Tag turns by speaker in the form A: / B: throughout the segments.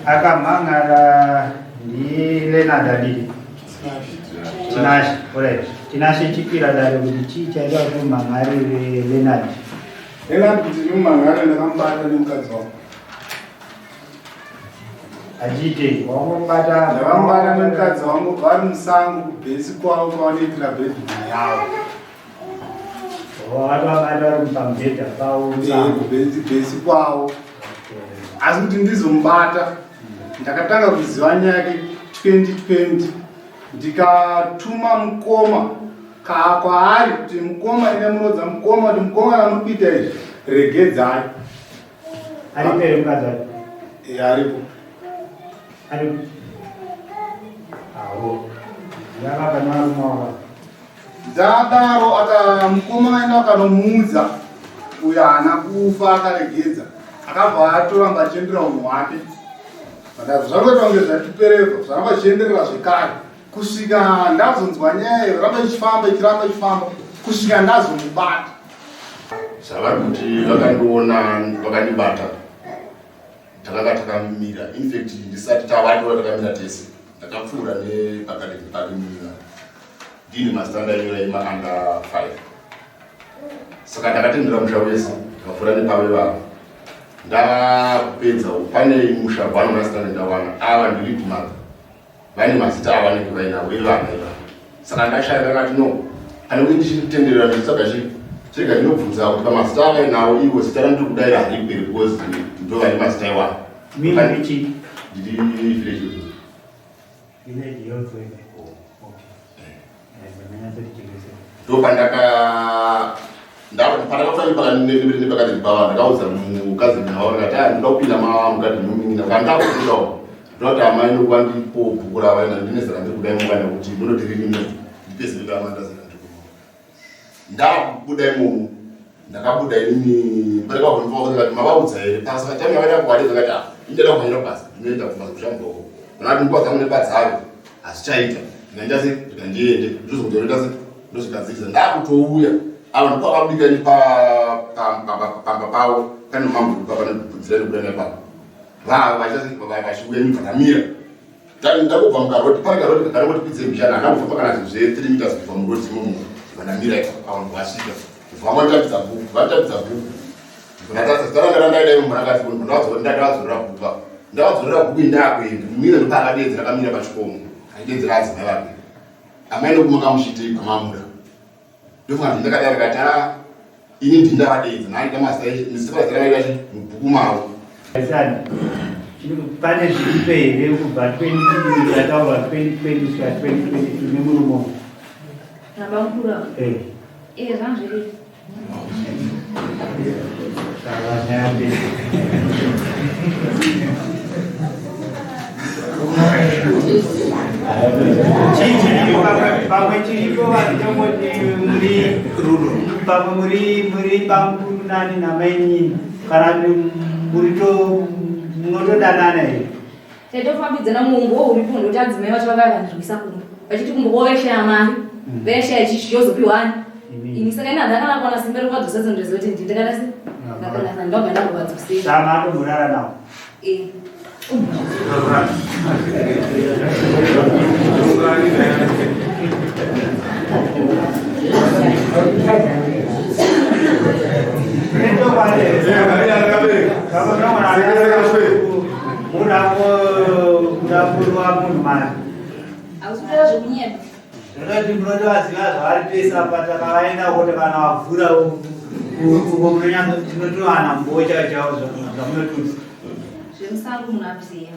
A: akamhangara ndilena dalili tinashe alright tinashe chipira dare kuti chichaita kuti mang'arire lenadi
B: kuti nimumang'arire ndakambata nemukadzi wangu
A: achite wangobata
B: ndakambata nemukadzi wangu vari musango kubhesi kwavo kwavanoitira bhedhuma yavo
A: wavabata vari pamubhedha pavo
B: bhesi kwavo asi kuti ndizomubata ndakatanga kuziva nyaya 2020 ndikatuma mukoma kwaari kuti mukoma ine munodza mukoma kuti mukoma anopita izvi regedzai
A: aripere mukadzi wake
B: aripo
A: awo yakapanarumawaka
B: ndadaro aka mukoma aina akanomuudza uyo haana kufa akaregedza akabva atoramba achienderera unhu hwake zvangoita kunge zvatipereva zvaramba achienderera zvekare kusvika ndazonzwa nyaya iyo ramba ichifamba kusvika ndazomubata
C: zvavari kuti vakandiona vakandibata takanga takamira infact ndisati tavaiwa takamira tese ndakapfuura nepakademira ndine mastanda iyoyaima under 5 saka ndakatendera musha wese ndikapfuura nepave vavo ndapedza pane musha vanomastanda ndawana ava ndiridmaka vane mazita avanenge vainavo evana ivavo saka ndashaya kakati no pane kuti ndichitenderera ndisaka chirega ndinobvunza kuti pamazita avainavo ivo zita randiri kudayira hariperi because ndo vane mazita iwavo
A: minichi
C: ndiri village ndopandakafanipakanepakati bava ndakaudza mukadzi navo ndikati ndinoda kupinda mukati nominina kandakuudawo ndinoti amai nokuva ndipo bhuku ravaina ndinezera ndiri kudai mungana kuti munodirimine ndipezekaamandazerandiku ndabuda imomo ndakabuda inini parekaonivakati mavaudza here pasaka taimi yavaida kuwaridza kati indeda kufanira basa ndinoenda kufanira kushambaoko vanati mukwadza mune badzaro hazvichaita ndinandase ndikandiende ndozokudoreta se ndozvikadzikisa ndakutouya ava ndikwakabika ni pamba pavo kane mambuka panobvudzira nekuda nepavo vava vachiuya nivhakamira ndakubva mukaroti pane karoti kakanongoti kwidze mishana handakufamba kana zvinhu zve 3 meters kubva muroti imomo vanamira avanhu vasvika vangatambidza bhuku vatambidza bhuku ndikanatasazitarandarandaidai murakati ndavadzora kuti ndakavadzorera bhuku ndavadzorera bhuku indakuenda mumire ndopakadedzi rakamira pachikomo aidedzi radzimai vake amai nokumakamushitei pamamura ndofunga kuti ndakadaro kati ini ndindavadedzi naita masitaaziravaitachi mubhuku mavo
A: pane zviripe here kubva 20 yataura 2020 kusvika 2022 nemurumo
D: nabamkura zvanzviri
A: pamwe chiripo vanotongoti pamwe muri pamunani namainini kana murito munotodanana here
D: taitofambidzana muumbo uripo ndoti adzimai vacho vakavandirwisa kuno vachiti kumbokuva vaishaya mari vaishaya chichi yozopiwani ini saka ina ndakana kuona simba rokwadzosa zindozoti ndindakadasi ndakanasa ndobva ndakuvadzosei
A: sama atomborara nawo mudapurwa munhu mari
D: ausipera zvekunyeba
A: zvakati munotovaziva zvavari pesa patakavaenda kuti kana wavhura tinotowana mbocha chavo zvamunotutsa
D: zvemusango munhu apiseya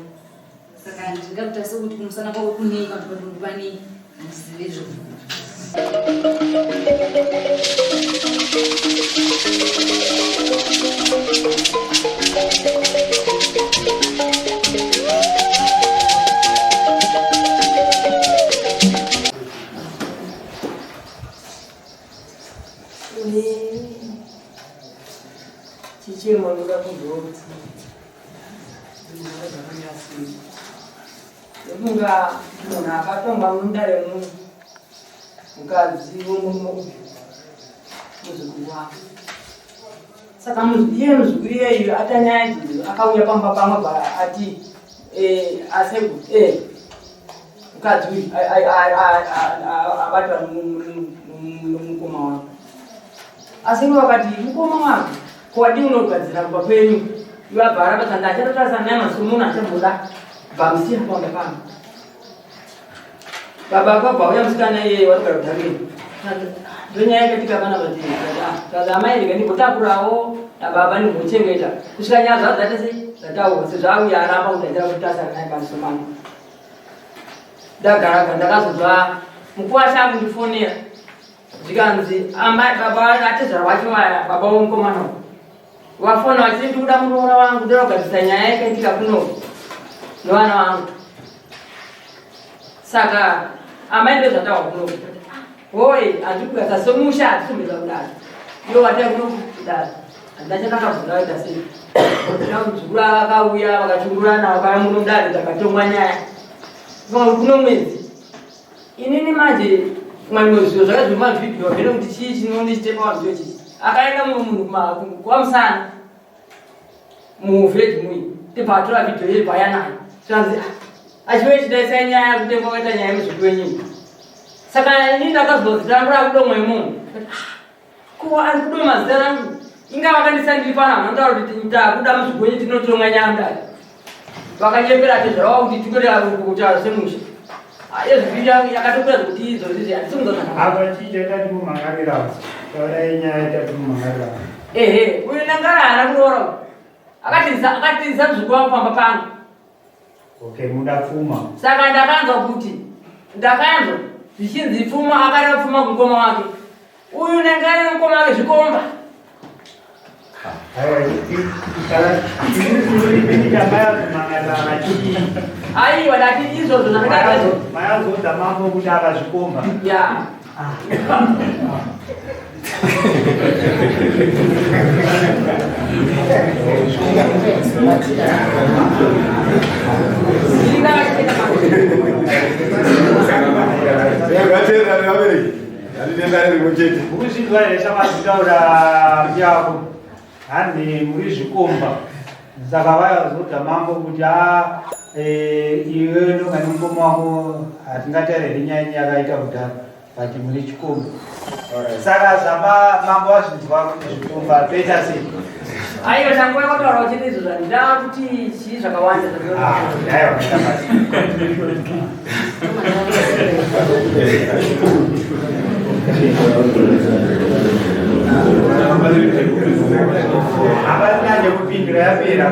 D: saka ndingakuta sekuti kumusana kwavo kunei kana padungu panei handizive zvo
E: chichemo ndoda kuzoti nekunga munhu akatonga munda remunhu mukadzi womuzukuru wake Saka iye muzukuru iyeyo atanyaya akauya pamba pamwe ati asegu mukadzi uyu abatwa nomukoma wako. Asegu vakati mukoma wako kowadi unogadzira kubva kwenyu ivabvara vakanda achatotarisana naye masuku munhu achamboda bvamusiya pamwe pamwe. Baba kwabva uya musikana iye warikugara kudhaveni ndonyaya yakatika pana vatiri kazi amai ndikandigotakurawo nababa ndimbochengeta kusvika nyaya zvavo dzata sei dzataurwa sezvauya aramba kuti aitira kutasana naye pamusomano. Ndagaraga ndakazobva mukuwasha akundifonera zvikanzi amai baba atezvara wacho waya baba womukomana wafona wachiti ndikuda muroora wangu ndoda kugadzisa nyaya yakaitika kuno novana vangu. Saka amai ndozvatawa kuno hoi andikugadzisa somusha atikumbeza kudaro iyo watai kuno kudaro handachakakabvundaita sei muzukuru akauya vakachungurana vakaya muno mudare dzakatongwa nyaya kuno mwedzi inini manje mwamwe zviro zvakazvima vhidhiyo vhene kuti chii chinoone chitepa wazviyo chichi akaenda mumwe munhu kuvamusana muvheji mui tibva atora vhidhiyo iyi bhaya nayo zvanzi achiwe chidaisa nyaya yekutengwa kaita nyaya yemuzukuru wenyika. Saka inini ndakazwa zita rangu rakudomwa imomo kuva ari kudoma zita rangu ingava vakandisandiri pana mandaura kuti ndakuda muzukuru wenyu tinotonga nyaya mudare vakanyepera tezvarawa kuti tikwera kutaura semusha ezviviri yakatopera kuti izvozvizvi
A: apa chiita timumangarira taurai nyaya tatimumangarira
E: uyu ndangara haana kuroora akatinza muzukuru wangu pamba pangu.
A: Okay, muda pfuma.
E: Saka ndakanzwa kuti zvichinzi pfuma akareva pfuma kumukoma wake uyu ndangara mukoma wake zvikomba. Aiwa dati izvozvo
A: mayazodza mambo kuti akazvikomba. Ukuzvidwa chamazitaura yako handi muri zvikomba saka vayazodza mambo kuti iwe ndongani mukoma wako hatingataire nyaya yakaita kudhara but muri chikomba. Saka zvama mambo azvinzwa kuti zvikomba toita sei?
E: Aiwa tangu yakataura kuti izvo zvandava kuti chii zvakawanda
A: hapana nekupindura yapera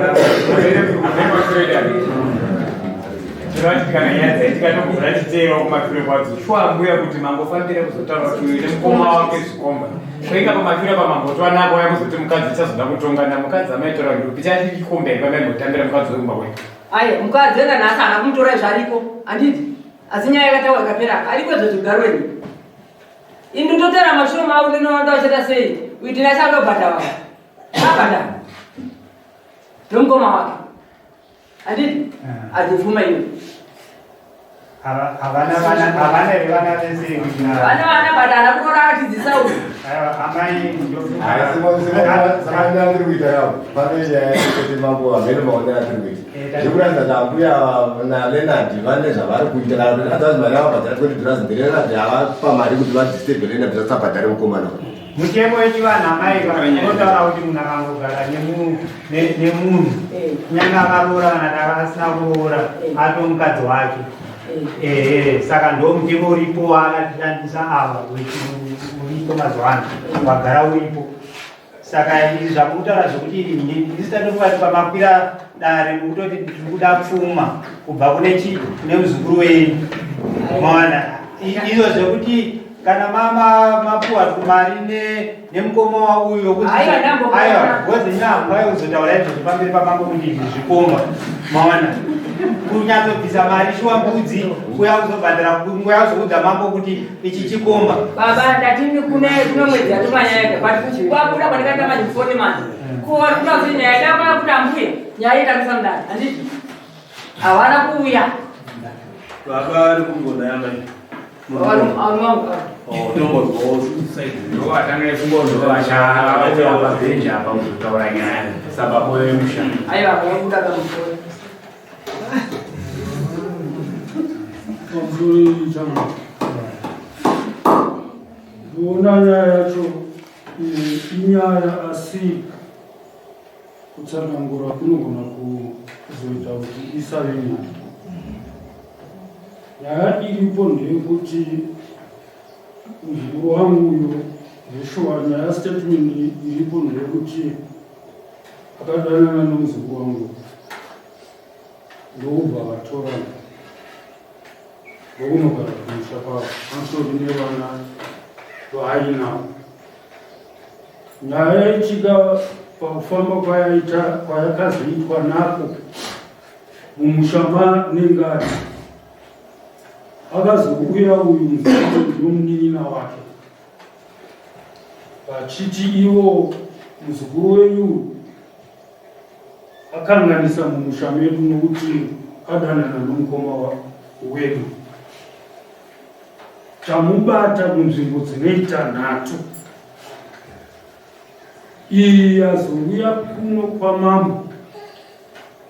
F: kana yatikatokuvhura chiteerwa kumashure kwadzo shwambuya kuti mambofanire kuzotaura kuti uine mukoma wake zvikomba koinga pamashure pamambotwa nako waya kuzoti mukadzi chazoda kutongana mukadzi amaitora kuti pichati chikombei pamaigotambira mukadzi wekumba kwake.
E: Aiwa mukadzi enga nhasi haana kumutora zvariko handiti asi nyaya yakataura ikapera ariko zvezvigarweni indototera mashure mavo linoda uchata sei uitira chandobhadha wavo abhadha nomukoma wake handiti adzipfuma iwe
A: havana vana vese
E: vana bhadha haana kutora atidzisa uyu
A: amai
C: iri kuita yavo pane nyaya yekuti mambo hamene maone atiri kuita zvekuratidza kuti ambuya nalenadi vane zvavari kuita kana kuti atazi mari avabhadhara 20 ndelenadi havapa mari kuti vadisturbe lenadi vasabhadhare mukomana
A: mutemo wechivanhu amai vanotaura kuti munhu akangogara nemunhu kunyange akaroora kana asina kuroora ato mukadzi wake saka ndo mutemo uripo waakatishandisa ava uripo mazuva ano wagara uripo. Saka izvi zvakutaura zvokuti ndisitatokwati pamakwira dare mukutoti tirikuda pfuma kubva kune muzukuru wenyu mawana izvo zvekuti kana mapuwa mari nemukoma uyu wekuti gozi nyamba uzotaura izvozvo pamberi pamambo kuti izvi zvikomba mawana kunyatsobvisa mari shiwambudzi uya kuzobhadhara uya kuzoudza mambo kuti ichi chikomba.
E: Baba ndatini kuno mwedzi yatomanyaya but wabuda kwandikaita madzifoni mani kuona kuti nyaya yakakwana kuti ambuya nyaya itamisa mudari handiti havana kuuya
G: baba ari kumbona yamai
F: ndo atangire kungozo vachava pabhenji apa kuzotaura nyaya sababu yemushana
E: aiwa kukaza musoro
G: ndona nyaya yacho inyaya asi kutsanangura kunogona kuzoita kuti isave nyaya iripo ndeyekuti muzviro wangu uyo zveshuwa nyaya statement iripo ndeyekuti akadanana nomuzukuru wangu ndobva vatorana ndokunogara kumusha kwavo amusori nevana vaainavo nyaya yaitika pakufamba kwayakazoitwa nako mumusha nengati akazouya uyu muzukuru nomunin'ina wake vachiti ivo muzukuru wenyu akanganisa mumusha medu nokuti adanana nomukoma wedu tamubata munzvimbo dzinoita nhatu iyi yazouya kuno kwamambo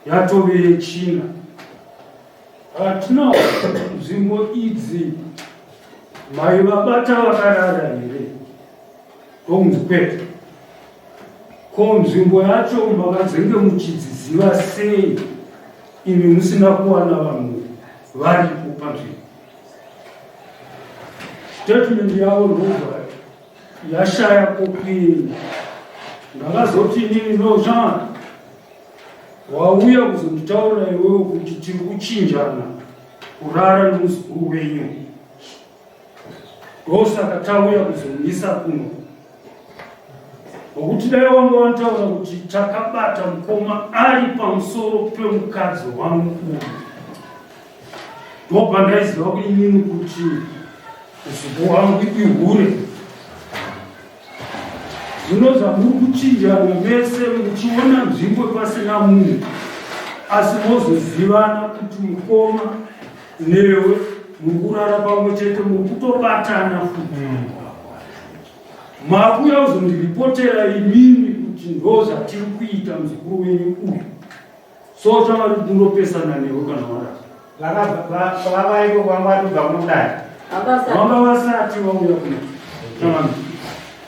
G: yatove yechina hatina nzvimbo idzi mai vabata vakarara here ndokunzi kwete ko nzvimbo yacho makadzenge muchidziziva sei imi musina kuwana vanhu varipo panzvimbo statement yavo ndobva yashaya kokuenda ndakazoti inini nozvana wauya kuzonditaurira iwewe kuti tiri kuchinjana kurara nomuzukuru wenyu ndosaka tauya kuzomisa kuno nokuti dai wanga wantaura kuti takabata mukoma ari pamusoro pemukadzi wangu uyu ndobva ndaiziva kuinini kuti muzukuru wangu ihure zvino zvamuri kuchinjana mese muchiona nzvimbo pasina munhu asi mozozivana kuti mukoma newe muri kurara pamwe chete muri kutobatana futi makuya kuzondiripotera imini kuti ndo zvatiri kuita muzukuru wenyu uyu so chavari kundopesana newe kana warara
A: vavaiko kwangwatobva kunodai
G: vanga vasati vauya kuno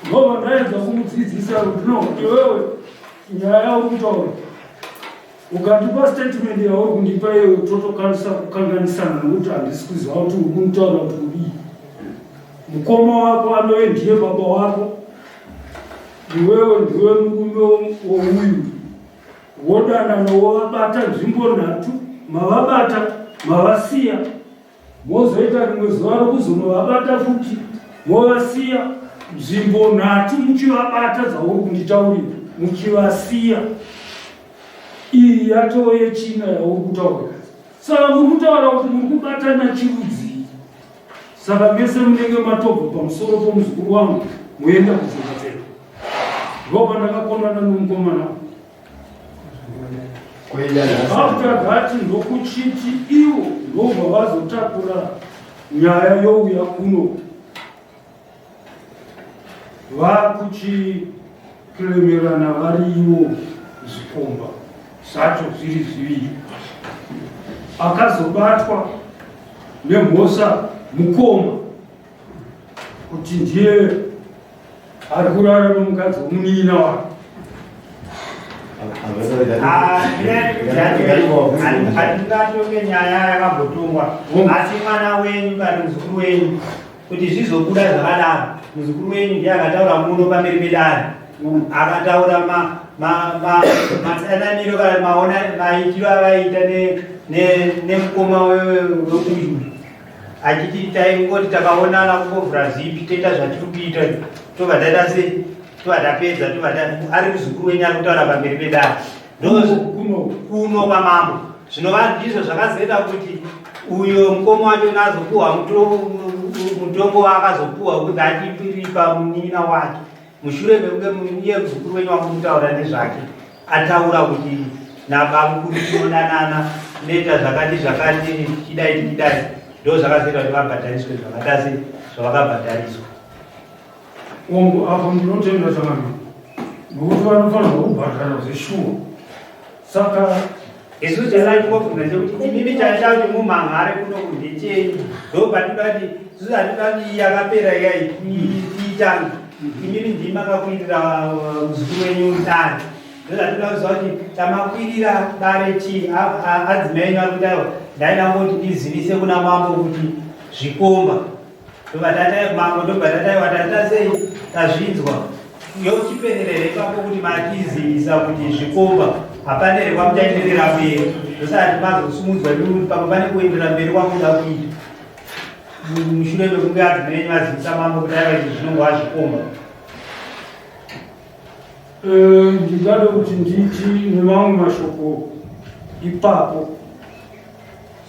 G: ndobva ndaedza kumudzidzisa kuti no iwewe nyaya yauri kutaura ukandipa statement yauri kundipa iyewe totokwanisa kukanganisana nokuti handisi kuziva kuti uri kunitaura kuti udii mukoma wako anove ndiye baba wako iwewe ndiwe murume wouyu wodanana wovabata nzvimbo nhatu mavabata mavasiya mozoita rimwe zuva rokuzonovabata futi movasiya nzvimbo nhatu muchivabata dzauri kunditaurira muchivasiya iyi yatoo yechina yauri kutaura saka muri kutaura kuti muri kubatana chirudzi saka mese munenge matobva pamusoro pomuzukuru wangu muenda kuzobatera ndobva ndakakonana nomukomana after that ndokuchiti ivo ndobva vazotakura nyaya youya kuno vakuchikiremerana variwo zvikomba zvacho zviri zviviri akazobatwa nemhosva mukoma kuti ndiye ari kurara nomukadzi womunin'ina wake
A: handingatonge nyaya yakambotongwa asi mwana wenyu kana muzukuru wenyu kuti zvizobuda zvakadaro muzukuru wenyu ndiye akataura muno pamberi pedare akataura matsananiro kana maitiro avaita nemukoma weuyu achiti taingoti takaonana kumbovhura zipi toita zvatiri kuita tobva taita sei tobva tapedza ari muzukuru wenyu ari kutaura pamberi pedare kuno kwamambo zvinova ndizvo zvakazoita kuti uyo mukoma wacho nazopuhwa mutombo waakazopuhwa kuti atiripa munin'ina wake mushure mekunge iye muzukuru wenyu wakumutaura nezvake ataura kuti nabamukuru tinodanana noita zvakati chidai ndo zvakazoita kuti vabhadhariswe zvakadasi zvavakabhadhariswa.
G: Ongo apo ndinotenda zvakana nokuti vanofanirwa kubhadhara zveshuwa. Saka
A: isusu chalaitokubvunza chekuti imimi chachacho mumhanhare kuno kundechei ndo patidati isusu hatidati yakapera yai tiitanga imimi ndimakakuitira muzukuru wenyu dare ndo zvatinoda kuziva kuti tamakwirira dare chii adzimai enyu ari kudaiwa ndainangoti ndizivise kuna mambo kuti zvikomba ndobva mambo ndobva tataiwa tata sei tazvinzwa yochipererere ipapo kuti matizivisa kuti zvikomba hapanere kwamuchaenderera mberi ndosati mazosumudzwa kuti pamwe pane kuenderera mberi kwamuda kuita mushure mekunge adzimai enyu azivisa mambo kuti aiva izvi zvinongova zvikomba.
G: Ndingada kuti nditi nemamwe mashoko ipapo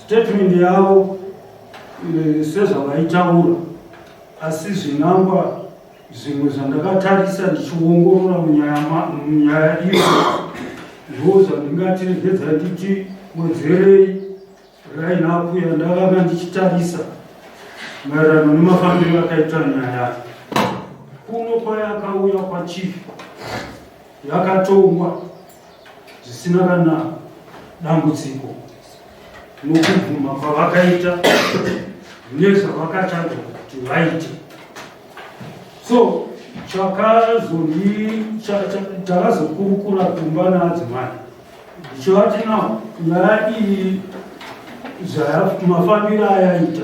G: statement yavo sezvavaitaura asi zvinangwa zvimwe zvandakatarisa ndichiongorora munyaya iyo ndo zvandingati regedza nditi mwedzerei rainapu yandakanga ndichitarisa maererano nemafambiro akaita nyaya kuno kwayakauya kwachifu yakatongwa zvisina kana dambudziko nokubvuma kwavakaita nezvavakatanga kuti vaite. So takazokurukura kumba naadzimai ndichivati nawo nyaya iyi mafambiro ayaita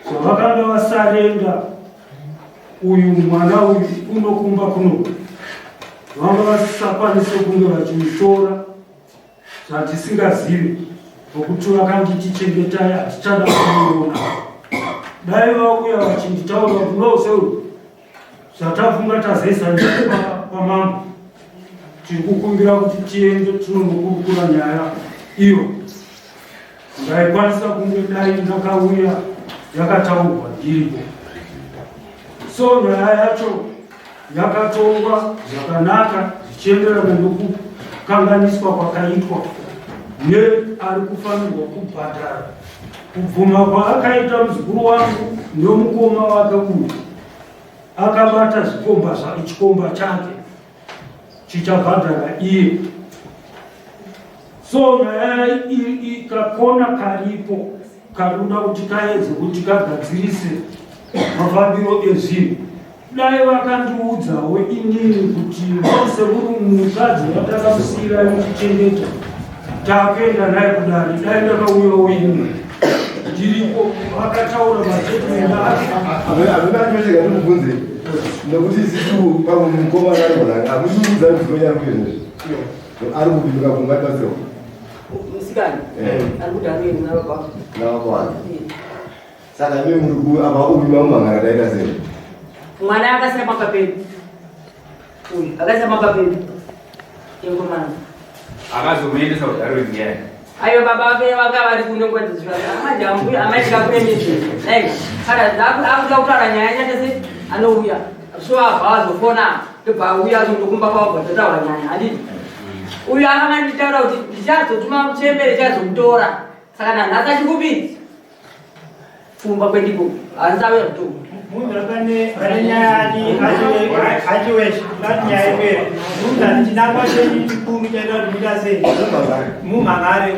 G: zvavakanga vasarenda uyu mwana uyu unokumba kuno vanga vasisakwanise kunge vachimutora zvatisingazivi nokuti vakanditichengetai hatichada kuiona dai vauya vachinditaura kuti nouseu zvatafunga tazoisa nyaya pamambo tiri kukumbira kuti tiende tinonokurukura nyaya iyo ngaikwanisa kunge dai ndakauya yakataurwa ndiripo. So nyaya yacho yakatongwa zvakanaka zvichienderana nokukanganiswa kwakaitwa neari kufanirwa kubhadhara kubvuma kwaakaita muzukuru wangu nomukoma wake uyu akabata chikomba chake chichabhadhara iye. So nyaya ikakona karipo karuda kuti kaedze kuti kagadzirise mafambiro ezvinhu dai vakandiudzawo inini kuti vose uri mukadzi watakamusiyira muchichengeta takuenda naye kudari dai ndakauyawo imwe ndiripo vakataura mastatement
C: aakaaocheka ndimubvunze nokuti isitu pamwe mukoma arikona amuchiudza zvinonyarukuzvezvi ari kupinduka kungatasira
E: musikana ari kuti anoenda
C: navakwana saka ime muri apa upima mumangara daita sei
E: mwana akasira mapapedu uyu akasira mapapedu engomana
F: akazomuendesa kudaro ndiyani
E: ayo baba vake vakavari kunongwadziswa amajambuya amaitika kune mizvinhu like kana akuda kutaura nyaya nyatese anouya so abva azofona ndobva auya azondokumba kwabva totaura nyaya hadii uyu akanga nditaura kuti ndichazotuma chembere chazomutora saka nanhasi achikupidzi pfumba kwendiko hanisauya kutoka
A: munhu pane nyaya achiwesha ngati nyaya ipere munhu chinangwa chenyu chikuru chaita kuti muita sei mumhanhare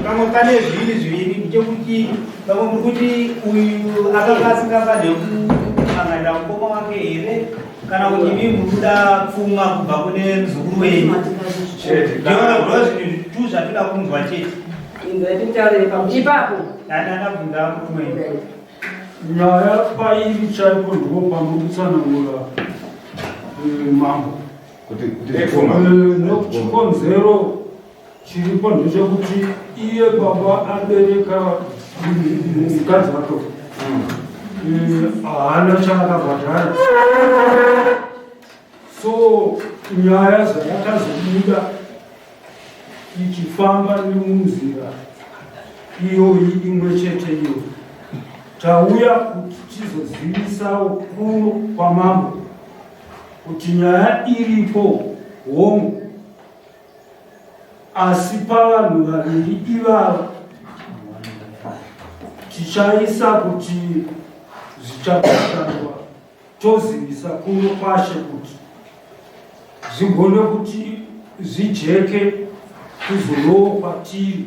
A: pamwe pane zviviri ndechekuti pamwe muri kuti uyu akanga asingafanhe kumhangarira mukoma wake here kana kuti imi muruda pfuma kubva kune muzukuru wenyu ndionaguva zvinhu tu zvatoda kunzwa chete
E: ipapo
A: ndandabvunza mutumweni
G: nyaya pairi chaipo ndipo panokutsanangura mambo nochikonzero chiripo ndechekuti iye baba abereka mukadzi wato haana chaakabhadhara. So nyaya zvayakazobuda ichifamba nemunzira iyoyi imwe chete iyo tauya kuti tizozivisawo kuno kwamambo kuti nyaya iripo homwe asi pavanhu vaviri ivavo tichaisa kuti zvichakashandwa tozivisa kuno kwashe kuti zvigone kuti zvijeke kuzolowa kwatiri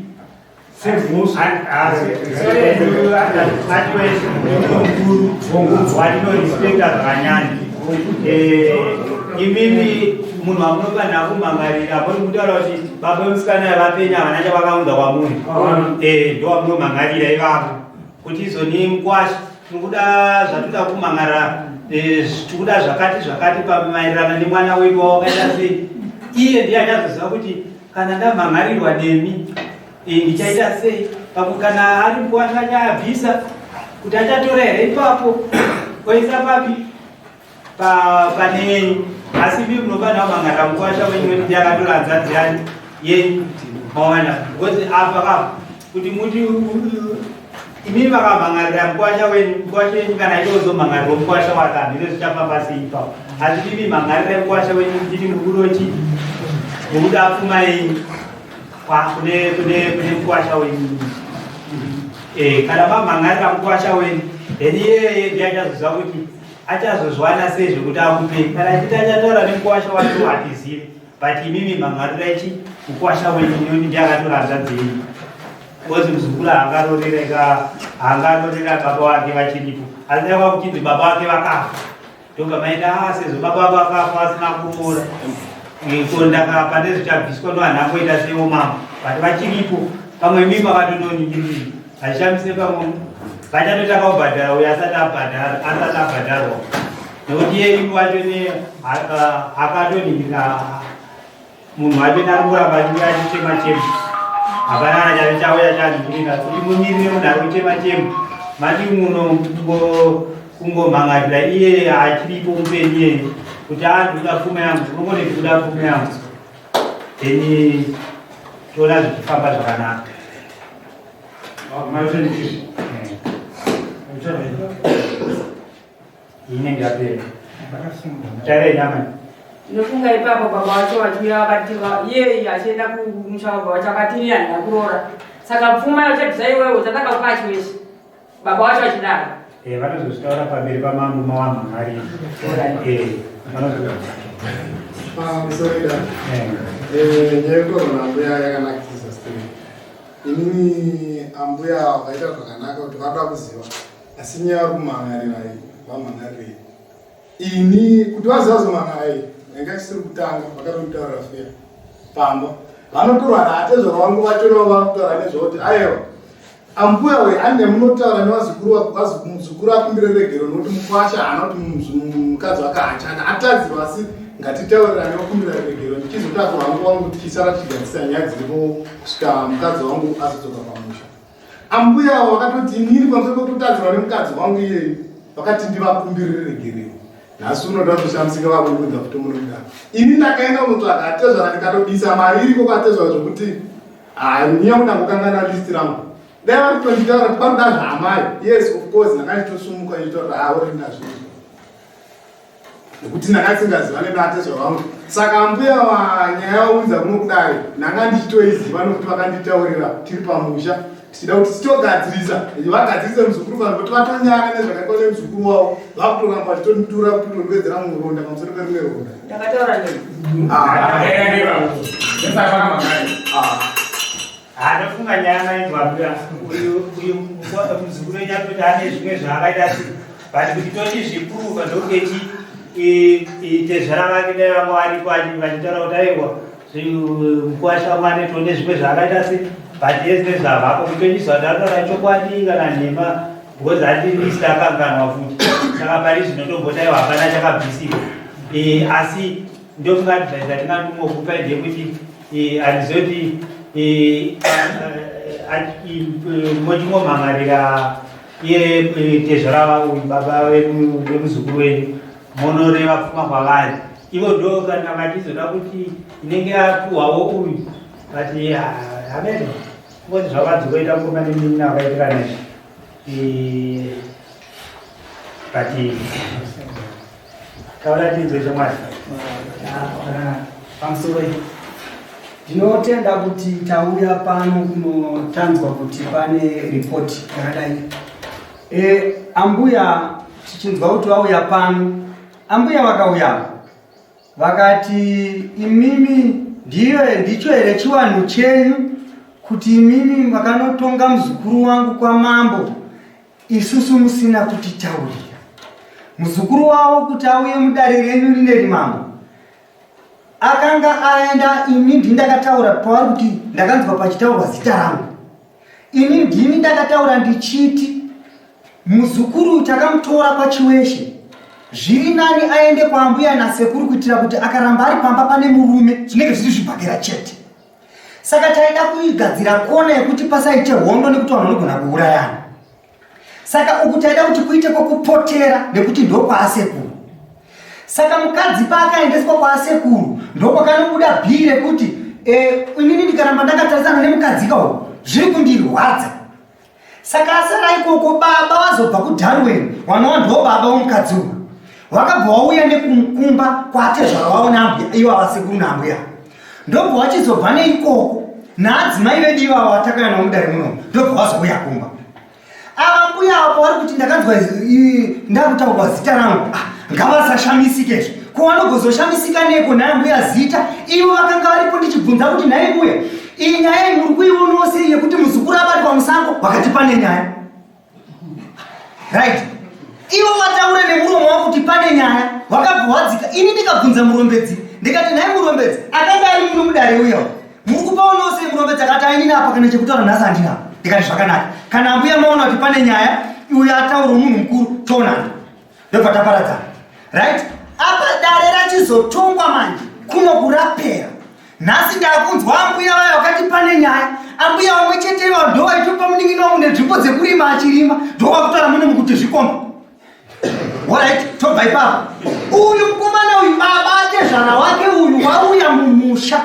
A: imimi munhu wamunofanira kumangarira pori kutaura kuti baba vemusikana vapenya havana chavakaudza kwamuri ndo wamunomangarira ivavo kuti izoni mukwasha tikuda zvatoda kumangarira tikuda zvakati pamaererano nemwana wedu wawakaita sei iye ndiye achazoziva kuti kana ndamangarirwa nemi ndichaita sei pamwe kana ari mukwasha achaabvisa kuti achatora here ipapo oisa papi panenyu asi mimi munofanira kumangarira mukwasha wenyu wedu ndiakatora hanzvadzi yani yenyu mawana because apa kuti muti imimi vakamangarira mukwasha wenyu kana ichiozomangarirwa mukwasha wakamhire zvichafamba sei ipapo asi mimi mangarira mukwasha wenyu nditi mukurochi mukuda pfuma yenyu kune mukwasha wenyu kana mamangarira mukwasha wenyu then iyeye ndiachazoziva kuti achazozwana sei zvekuti akupei kana chiti achataura nemukwasha wacho hatizivi but imimi mangarira ichi mukwasha wenyu noni ndiakatora hanzvadzi yenyu kozi muzukuru haangarorera baba wake vachiripo asi daiwa kuchinzi baba wake vakafa ndobva maita sezvo baba wake vakafa asina kumora kondakapa ndezvichabviswa ndo vanhu angoita sevo mama but vachiripo pamwe mimi vakatononingiriri vachishambise pamwe vachatotaka kubhadhara uyo asati abhadharwa nekuti iye imi wacho akatoningirira munhu wacho narikuramba achitema hapana kana chauya chaningirira kuti mumirire munhu ari kutema mati muno kungomangarira iye achiripo mupenyu yenyu kuti andoda pfuma yangu unongoti ndikuda pfuma yangu then toona zvichifamba zvakanaka inenge yapera tairei nyama
E: ndinofunga ipapo baba wacho wachiuya vakativa iyeye achienda kumusha baba wacho akati ani akurora saka pfuma yachadzisa iwewo dzatakakupa chiwese baba wacho achidaro
A: vanozozvitaura pamberi pamambo mawamhangarira
B: musoida nyekorona ambuya yakanakisa stori inini ambuya vaita zvakanaka kuti vada kuziva asi nyaya kumhangarira vamhangarirei ini kuti vazivazomangarai venga chisiri kutanga vakatokutaura fea pamba vanotorwa naatezvaro vangu vatoriwa vakutaura nezvekuti aiwa ambuya we ane munotaura nevazukuru akumbire regero nokuti mukwasha haana kuti mukadzi wake hachana atadziwa asi ngatitaurirane wakumbira regero ndichizotaura vangu vangu tichisara tichigadzisa nyaya dziripo kusvika mukadzi wangu azodzoka pamusha ambuya vakatoti iniri pamusoro pekutadzirwa nemukadzi wangu iyei vakati ndivakumbirire regerero nhasi unoda kushamisika vakuudza kuti munoda ini ndakaenda kunotsvaga atezvara ndikatobisa mari iriko kwatezvara zvokuti nyaya kudangokangana listi rangu dai vari kutonditaura kuti panoda zvamai yes of course ndakanditosumuka ichitaura uri nazvo nekuti ndakasingaziva nematezvara vangu saka ambuya nyaya yaunza kuno kudai ndanga ndichitoiziva nokuti vakanditaurira tiri pamusha tichida kuti tichogadzirisa vagadzirisa muzukuru vanhu kuti vatonyana nezvakaitwa nemuzukuru wavo vakutoramba titonditura kutondwedzera mumwe ronda pamusoro perimwe ronda
E: ndakataura
A: hanofunga nyaya maitwambira uyu muzukuru wenyu atoti ane zvimwe zvaakaita but kuti toti zvipuruva ndoketi tezvara vake dai vanga varipo vachitaura kuti aiwa mukwasha mwane tone zvimwe zvaakaita se but yese zvavako kutonyisa kuti ataura chokwadi kana nhema because hatilist akanganwa futi saka pari zvinotombotaiwa hapana chakabvisiwa asi ndokungadvaisa tingandomokupai ndekuti handizoti mochingomhangarira iye tezvara baba vemuzukuru wenyu monoreva pfuma kwavari ivo ndo kana matizoda kuti inenge yapuhwawo uyu but hamene ngoti zvakadzokoita mukoma nemina vakaitirana but taura tinzwe chomwari
H: pamusoro Ndinotenda kuti tauya pano kunotanzwa kuti pane report yakadai. Ambhuya tichinzwa kuti vauya pano. Ambhuya vakauya vakati imimi ndicho here chiwanhu chenyu kuti imimi makanotonga muzukuru wangu kwa mambo isusu musina kutitaurira. Muzukuru wavo kuti auye mudare renyu rineri mambo akanga aenda, ini ndindakataura pavari kuti ndakanzwa pachitaurwa zita rangu. Ini ndini ndakataura ndichiti muzukuru takamutora pachiweshe, zviri nani aende kwa Ambhuya nasekuru kuitira kuti akaramba ari pamba pane murume zvinenge zviri zvibhakera chete. Saka taida kuigadzira kona yekuti pasaite hondo nekuti vanhu vanogona kuurayana. Saka uku taida kuti kuite kwokupotera nekuti ndo kwaasekuru. Saka mukadzi paakaendeswa kwaasekuru ndokwakanobuda bhii rekuti inini ndikaramba ndakatarisana nemukadzi kawo zviri kundirwadza. Saka asara ikoko baba wazobva kuDarwin, wanawa ndo baba womukadzi uyu, wakabva wauya nekumba kwatezvara wavo naAmbhuya, ivo avasekuru naAmbhuya. Ndobva wachizobva neikoko naadzimai vedu ivavo vatakauya navo mudare muno, ndobva wazouya kumba. Ava mbuya apo vari kuti ndakanzwa ndakutaurwa zita rangu, ngavasashamisikezve. Ko vanogozoshamisika neko naAmbhuya zita? Ivo vakanga varipo ndichibvunza kuti nhai mbuya, iyi nyaya iyi muri kuionawo sei yekuti muzukuru abari pamusango wakati pane nyaya? Right. Ivo vataura nemuromo wavo kuti pane nyaya, wakabva wadzika. Ini ndikabvunza murombedzi ndikati nhai murombedzi, akanga ari muno mudare uyawo, muri kupaonawo sei murombedzi? Akati ainini apa kana chekutaura nhasi handinapo. Ndikati zvakanaka, kana Ambhuya maona kuti pane nyaya, uyo ataura munhu mukuru toonana. Ndobva taparadzana. Right. Apa dare rachizotongwa manje kuno kurapera. Nhasi ndakunzwa Ambhuya vayo wakati pane nyaya. Ambhuya vamwe chete ivavo ndo vaitopa munin'ino wangu nenzvimbo dzekurima achirima, ndo vakutaura muno mukuti zvikomba. Alright, tobva ipapo. Uyu mukomana uyu baba atezvara wake uyu wauya mumusha.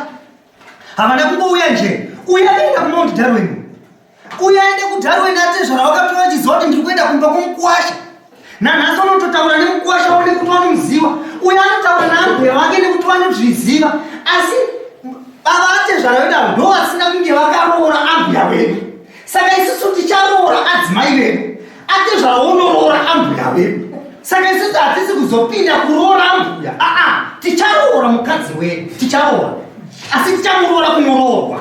H: Havana kungouya nje. Uyu akaenda kuMount Darwin. Uyu aende kuDarwin atezvara wakati vachiziva kuti ndiri kuenda kumba kwomukwasha. Nanhasi unototaura nemukwasha wone kuti vanomuziva. Uyu anotaura naAmbhuya vake nekuti vanozviziva. Asi baba atezvara vedu avo ndo vasina kunge vakaroora Ambhuya vedu. Saka isusu ticharoora adzimai vedu. Atezvara unoroora Ambhuya vedu. Saka isusu hatisi kuzopinda kuroora Ambhuya. Ticharoora mukadzi wedu, ticharoora. Asi tichamuroora kunoroorwa.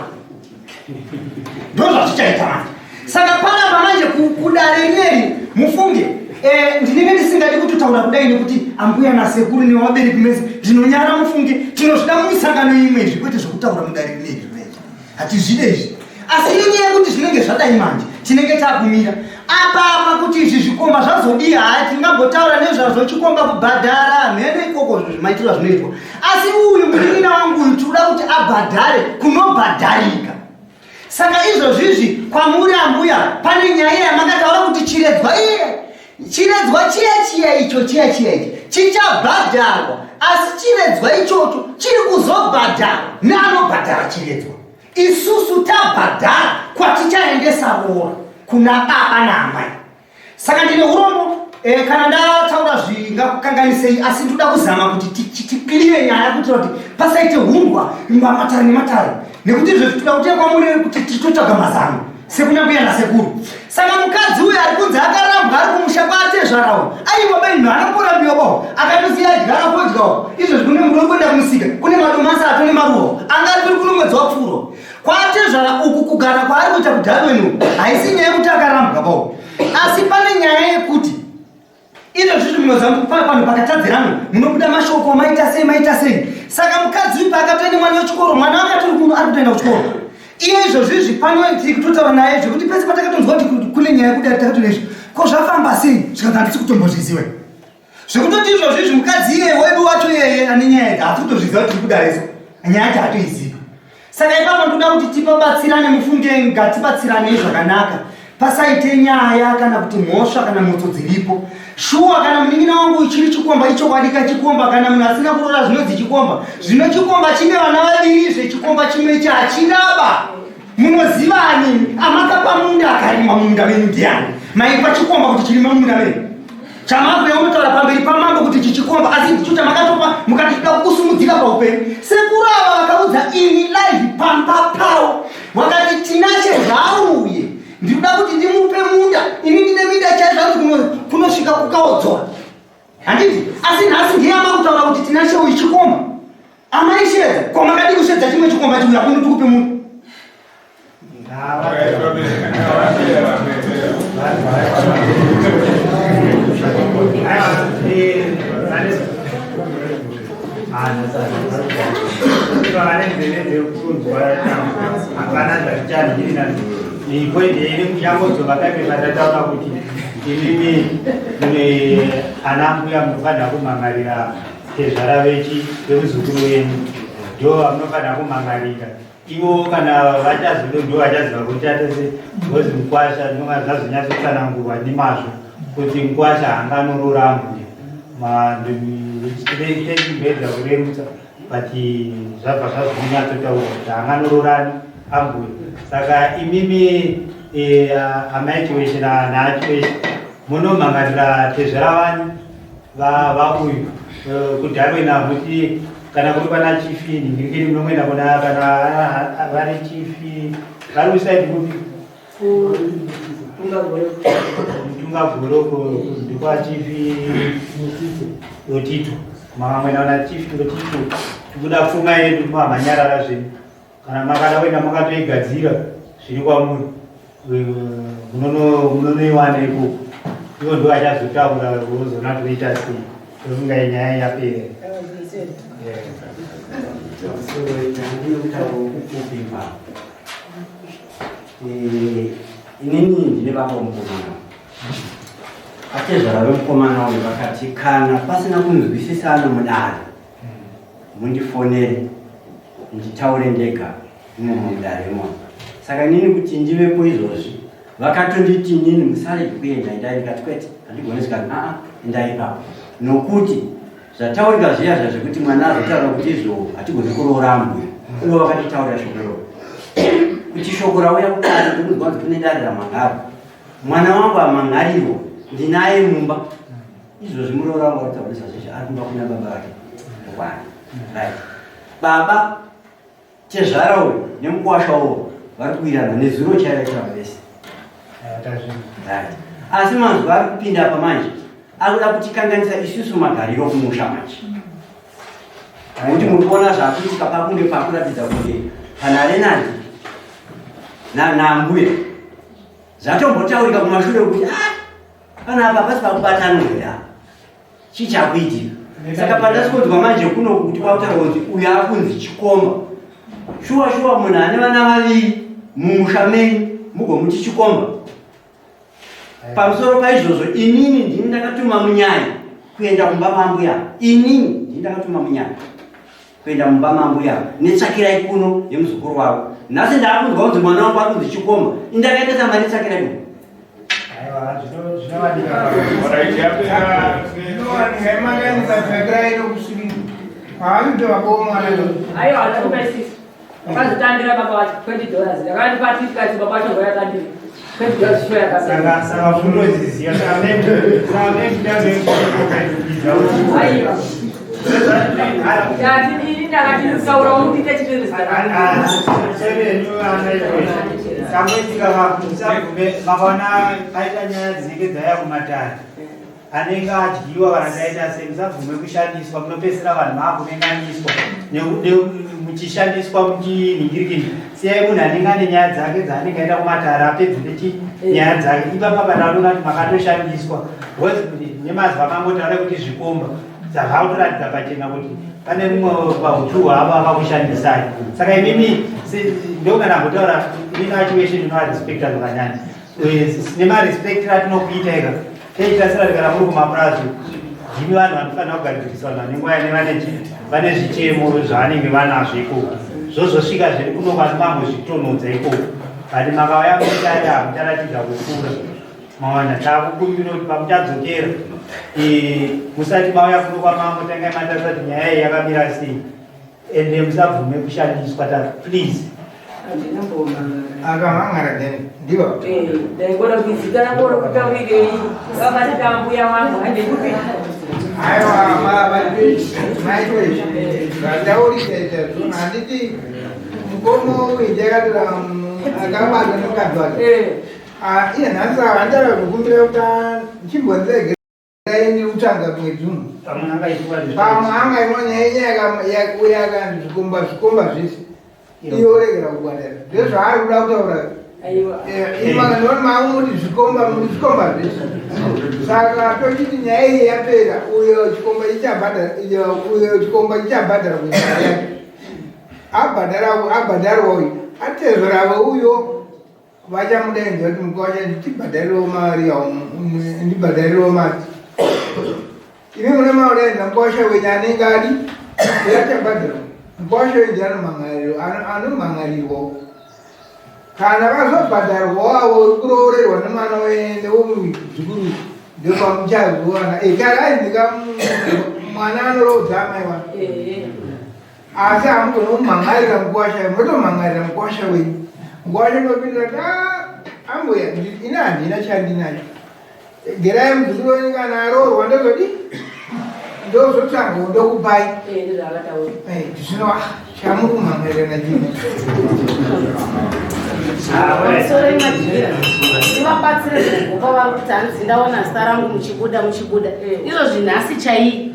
H: Ndo zvatichaita manje. Saka panapa manje kudare rineri mufunge. Ndinenge ndisingadi kutaura kudai nekuti Ambhuya nasekuru nevabereki mese ndinonyara mufunge tinozvida mumisangano imwe zvikwete zvokutaura mudare rineri. Hatizvide izvi. Asi inyaya yekuti zvinenge zvadai manje tinenge tagumira apa kuti izvi zvikomba zvazodii. Tingambotaura nezvazvo chikomba kubhadhara mhene ikoko zvimaitirwa zvinoitwa. Asi uyu munin'ina wangu uyu tinoda kuti abhadhare kunobhadharika. Saka izvozvizvi kwamuri Ambhuya pane nyaya yamakataura kuti chiredzwa chiya icho chichabhadharwa. Asi chiredzwa ichocho chiri kuzobhadharwa neanobhadhara chiredzwa. Isusu tabhadhara kwatichaendesa roora kuna baba naamai. Saka ndine urombo kana ndataura zvingakukanganisei, asi ndoda kuzama kuti tikliye nyaya kuitira kuti pasaite hundwa mamatare nematare, nekuti izvo zvitoda kuita kwamuri kuti titotsvaga mazano sekunyambuya nasekuru. Saka mukadzi uyu ari kunzi akarambwa ari kumusha kwatezvarawo aiwa benhu anokurambiwa bawo akatosiya adyara kodyawo. Izvozvi kune muri kuenda kumusika kune madomasi ato nemaruwa angari kuri kuno mwedzi wapfuuro. Kwatezvara uku kugara kwaari kuita kuDarwin haisi nyaya yekuti akarambwa bawo, asi pane nyaya yekuti izvozvi munozama panhu pakatadzirana munobuda mashoko maita sei. Saka mukadzi uyu paakatoenda mwana wechikoro, mwana wake turi kuno ari kutoenda kuchikoro. Iye izvozvizvi pano tiri kutotaura naye zvekuti pese patakatonzwa kuti kune nyaya yekuti takatonezvi ko zvafamba sei zvikanzi handisi kutombozviziva. Zvekutoti izvozvizvi mukadzi iye wedu wacho iyeye ane nyaya idzi hatisi kutozviziva tiri kudareso nyaya idzi hatoiziva. Saka ipapo ndoda kuti tipabatsirane mufunge, ngatibatsiranei zvakanaka. Pasaite nyaya kana kuti mhosva kana mhotso dziripo. Shuwa kana munin'ina wangu chiri chikomba icho kwadika chikomba, kana munhu asina kuroora zvinodzi chikomba. Zvino chikomba chine vana vavirizve, chikomba chimwe ichi hachinaba. Munozivani? Amakapa munda akarima munda wenyu ndiani? Maipa chikomba kuti chirima munda wenyu. chamabhuya unotaura pamberi pamambo kuti chichikomba asi ndicho chamakatopa mukatida kusumudzika paupenyu. sekuru ava vakaudza ini live pamba pavo vakati tinache zvauye ndikuda kuti ndimupe munda ini ndine minda chaizvakuti kunosvika kukaodzora handiti asi nhasi ndiyama kutaura kuti tinache uyu chikomba amaishedza kwamakadi kushedza chimwe chikomba chiuya kuno tikupe munda.
A: Ambhuya munofanira kumangarira tezvara vechi vemuzukuru wenyu ndo munofanira kumangarira ivo kana vachazodo ndo vachaziva kuti atese gozi Mukwasha ndinonga zvazonyatsotsanangurwa nemazvo kuti Mukwasha hanganorora Ambhuya mandibedza kuremutsa but zvabva zvazonyatsotaura kuti hanganororani Ambhuya. Saka imimi amai chiweshe naanha chiweshe munomangarira tezvara vanyu vauyu kudharwena kuti kana kuri pana chifi ndingiri munomwena kuna kana vari chifi vari kusaidi kupi Mtungagoroko ndikwa chifi Lotito mamwena una chifi Lotito tikuda pfuma yedu mamanyarara zvinhu kana makada kuenda makatoigadzira zviri kwamuri munonoiwana ikoko ivo ndo achazotaura wozona toita sei tofunga inyaya yapera.
I: Inini ndine baba mukomana atezvara vemukomana uyu vakati kana pasina kunzwisisana mudare mundifonere nditaure ndega imo mudaremo. Saka inini kuti ndivepo izvozvi vakatonditi inini musarege kuenda endai ndikati kwete handigoni sikati endai ipapo nokuti zvataurika zviya zvazvekuti mwana azotaura kuti izvo hatigoni kuroora Ambhuya ivo vakatitaurira shoko roro kuti shoko rauya kukari ndinonzwa kuti unodarira mangaro mwana wangu amangarirwa ndinaye mumba izvozvi muroora wangu aritaurisa zveshe ari kumba kuna baba vake right baba tezvara uyu nemukwasha uwo vari kuwirana nezuro chaiva chava vese right asi mazuva ari kupinda apa manje akuda kutikanganisa isusu magariro kumusha manje nokuti muri kuona zvakuitika pakunge pakuratidza kuti pana Renadi naAmbhuya zvatombotaurika kumashure kuti pana apa pasi pakubatanira chichakuitika. Saka pandasikunzwa manje kuno kuti kwautaura kuti uyu akunzi chikomba shuwa munhu ane vana vaviri mumusha menyu mugomuti chikomba. Pamusoro paizvozvo inini ndini ndakatuma munyaya kuenda kumba maAmbhuya inini ndini ndakatuma munyaya kuenda mumba maAmbhuya netsakirai kuno yemuzukuru wavo nhasi ndaakunzwa kunzi mwana wangu akunzi chikomba indakaita samari tsakirai kuno
E: Kazitandira baba wacho $20 yakati patika kuti baba wacho ngoyatandira $20 sho yakasanga
A: sanga fundo ziziya
E: aiwa yati ini ndakati saura umupite chitiriza
A: samwetika vakusagume makaona aita nyaya dzinenge dzaya kumatare anenge adyiwa kana taita sei musabvume kushandiswa munopedzisira vanhu maakunenganiswa muchishandiswa muchinhingirikini siyai munhu anenge ane nyaya dzake dzaanenge aita kumatare apedze nechinyaya dzake ipapa panaona kuti makatoshandiswa nemazuva akangotaura kuti zvikomba zvakautoratidza pachena kuti pane mumwe pahutu hwavo avakushandisai. Saka imimi ndokana kutaura inini achiweshe ndinovarespekta zvakanyanya nemarespekt ratinokuita ika teitasira tikana muri kumapurazi ndimi vanhu vanofanira kugadzirisana nenguva vane zvichemo zvavanenge vanazvo ikoko zvozosvika zviri kuno vanhu mambozvitonhodza ikoko but makauya muitari hamucharatidza kukura mawana takukumbira kuti pamuchadzokera musati mauya kuno kwamambo tangai matarisa kuti nyaya iyi yakamira sei ende musabvume kushandiswa please akamangara then ndiwo
E: ndaigona kuidzikana kuona kutaurire vabatata Ambhuya wangu handekupi
A: aiwa maitoizvi zvatauritaita zvino handiti mukomo uijakatira akabata nemukadzi wake iye nhasi handara kukumbira kuti chimbonzegerai utsvanga mwedzi uno pamwe angainonyaya uya akanzvikomba zvese iyo uregera kubwadara ndezvaari kuda kutaura imanganioni maumuti zvikomba zvese saka tochiti nyaya iyi yapera uyo chikomba chichabhadhara kunyaya yake abhadharwa uyu atezoravo uyo vachamudainza kuti mukawacha ndibhadhariwo mari ndibhadhariwo mati imi mune maudainza mukawasha wenyu anenge adi yachabhadharwa mukawasha wenyu anomhangarirwawo kana vazobhadharwawo kuroorerwa nemwana wende womuzukuru ndopamuchazowana kana ainika mwana anoroodza amai wake asi hamugona kumhangarira mukawasha motomhangarira mukawasha wenyu mukawasha nopindira kuti Ambhuya ina handina chandinacho gerai muzukuru wenyu kana aroorwa ndozodi ndozotsvanga ndokupai zvino chamuri kumhangarira nachini
J: ndivabatsire zvingopa vari kuti hanzi ndaona zita rangu muchibuda izvo zvinhasi chaii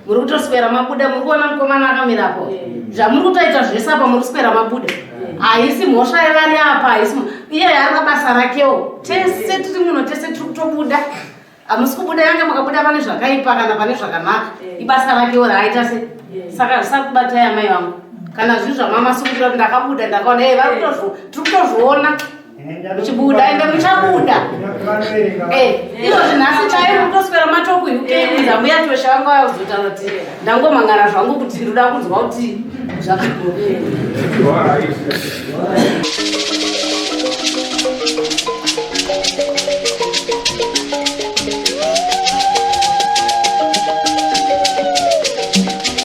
J: muri kutoswera mabuda muri kuona mukomana akamirapo zvamuri kutoita zvese apa muri kuswera mabuda haisi mhosva yevani apa haisi iye yarina basa rakewo tese tiri muno tese tiri kutobuda hamusi kubuda yange mukabuda pane zvakaipa kana pane zvakanaka ibasa rakewo raaita se saka zvisakubatai amai vangu kana zvinhu zvamamasukira kuti ndakabuda ndakaona vari tiri kutozviona muchibuda ende muchabuda izvo zvinhasi chaivo kutoswera matoko uk Zambhuya tosha vanga vazotaura kuti ndangomhangara zvangu kuti ndinoda kunzwa kuti zvakadii.